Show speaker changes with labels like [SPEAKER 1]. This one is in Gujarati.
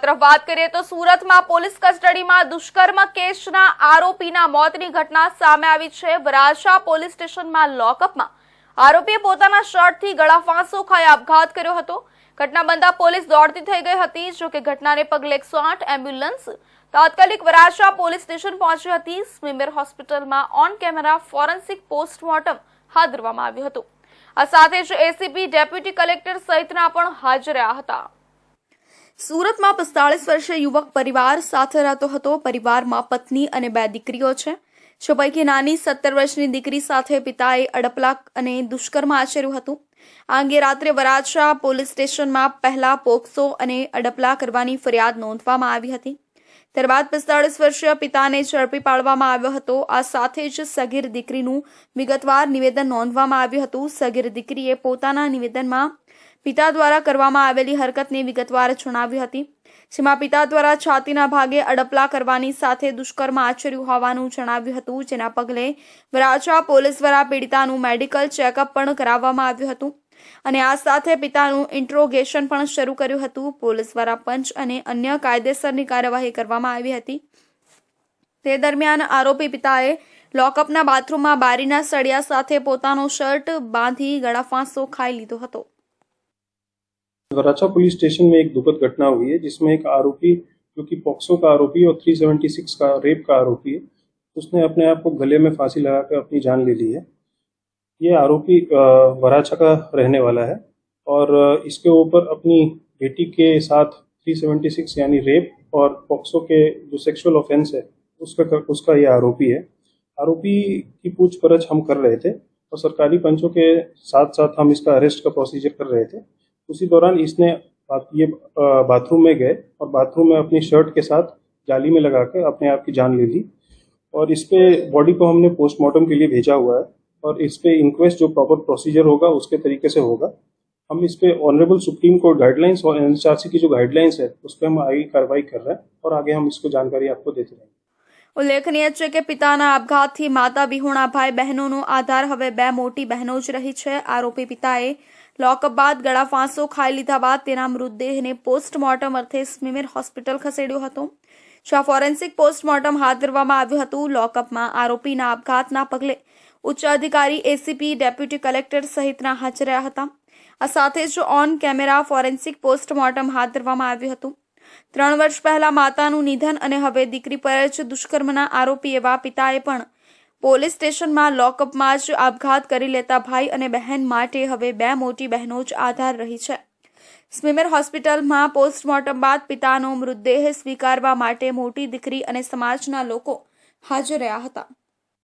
[SPEAKER 1] તરફ વાત કરીએ તો સુરતમાં પોલીસ કસ્ટડીમાં દુષ્કર્મ કેસના આરોપીના મોતની ઘટના સામે આવી છે। વરાછા પોલીસ સ્ટેશનમાં લોકઅપમાં આરોપીએ પોતાના શર્ટથી ગળાફાંસો ખાઈ આપઘાત કર્યો હતો। ઘટના બનતા પોલીસ દોડતી થઈ ગઈ હતી। જો કે ઘટનાને પગલે 108 એમ્બ્યુલન્સ તાત્કાલિક વરાછા પોલીસ સ્ટેશન પહોંચી હતી। સ્મીમેર હોસ્પિટલમાં ઓન કેમેરા ફોરેન્સિક પોસ્ટમોર્ટમ હાથ ધરવામાં આવ્યું હતું। આ સાથે જ એસીપી ડેપ્યુટી કલેક્ટર સહિતના પણ હાજર રહ્યા હતા। સુરતમાં 45 વર્ષીય યુવક પરિવાર સાથે રહેતો હતો। પરિવારમાં પત્ની અને 2 દીકરીઓ છે। જો પૈકી નાની 17 વર્ષની દીકરી સાથે પિતાએ અડપલા અને દુષ્કર્મ આચર્યું હતું। આ અંગે રાત્રે વરાછા પોલીસ સ્ટેશનમાં પહેલા પોક્સો અને અડપલા કરવાની ફરિયાદ નોંધવામાં આવી હતી। ત્યારબાદ 45 વર્ષીય પિતાને ઝડપી પાડવામાં આવ્યો હતો। આ સાથે જ સગીર દીકરીનું વિગતવાર નિવેદન નોંધવામાં આવ્યું હતું। સગીર દીકરીએ પોતાના નિવેદનમાં પિતા દ્વારા કરવામાં આવેલી હરકતને વિગતવાર જણાવી હતી, જેમાં પિતા દ્વારા છાતીના ભાગે અડપલા કરવાની સાથે દુષ્કર્મ આચર્યું હોવાનું જણાવ્યું હતું। જેના પગલે વરાછા પોલીસ દ્વારા પીડિતાનું મેડિકલ ચેકઅપ પણ કરાવવામાં આવ્યું હતું અને આ સાથે પિતાનું ઇન્ટ્રોગેશન પણ શરૂ કર્યું હતું। પોલીસ દ્વારા પંચ અને અન્ય કાયદેસરની કાર્યવાહી કરવામાં આવી હતી। તે દરમિયાન આરોપી પિતાએ લોકઅપના બાથરૂમમાં બારીના સળિયા સાથે પોતાનો શર્ટ બાંધી ગળાફાંસો ખાઈ લીધો હતો।
[SPEAKER 2] वराछा पुलिस स्टेशन में एक दुखद घटना हुई है, जिसमें एक आरोपी जो कि पॉक्सो का आरोपी और 376 का रेप का आरोपी है, उसने अपने आप को गले में फांसी लगाकर अपनी जान ले ली है। ये आरोपी वराछा का रहने वाला है और इसके ऊपर अपनी बेटी के साथ 376 यानी रेप और पॉक्सो के जो सेक्सुअल ऑफेंस है उसका ये आरोपी है। आरोपी की पूछपरछ हम कर रहे थे और सरकारी पंचों के साथ साथ हम इसका अरेस्ट का प्रोसीजर कर रहे थे। उसी दौरान इसने ये बाथरूम में गए और बाथरूम में अपनी शर्ट के साथ जाली में लगाकर अपने आप की जान ले ली और इस पे बॉडी को हमने पोस्टमार्टम के लिए भेजा हुआ है और इस पे इंक्वेस्ट जो प्रॉपर प्रोसीजर होगा उसके तरीके से होगा। हम इस पे ऑनरेबल सुप्रीम कोर्ट गाइडलाइंस और एनएचआरसी की जो गाइडलाइंस है उस पर हम आगे कार्रवाई कर रहे हैं और आगे हम इसको जानकारी आपको देते रहेंगे।
[SPEAKER 1] ઉલ્લેખનીય છે કે પિતાના આપઘાતથી માતા વિહોણા ભાઈ બહેનોનો આધાર હવે 2 મોટી બહેનો જ રહી છે। આરોપી પિતાએ લોકઅપ બાદ ગળાફાંસો ખાઈ લીધા બાદ તેના મૃતદેહને પોસ્ટમોર્ટમ અર્થે સ્મીમેર હોસ્પિટલ ખસેડ્યો હતો, જ્યાં ફોરેન્સિક પોસ્ટમોર્ટમ હાથ ધરવામાં આવ્યું હતું। લોકઅપમાં આરોપીના આપઘાતના પગલે ઉચ્ચ અધિકારી એસીપી ડેપ્યુટી કલેક્ટર સહિતના હાજર રહ્યા હતા। આ સાથે જ ઓન કેમેરા ફોરેન્સિક પોસ્ટમોર્ટમ હાથ ધરવામાં આવ્યું હતું। 3 વર્ષ પહેલા માતાનું નિધન અને હવે દીકરી પર જ દુષ્કર્મના આરોપી એવા પિતાએ પણ પોલીસ સ્ટેશનમાં લોકઅપમાં જ આપઘાત કરી લેતા ભાઈ અને બહેન માટે હવે 2 મોટી બહેનો જ આધાર રહી છે। સ્મીમેર હોસ્પિટલમાં પોસ્ટમોર્ટમ બાદ પિતાનો મૃતદેહ સ્વીકારવા માટે મોટી દીકરી અને સમાજના લોકો હાજર રહ્યા હતા।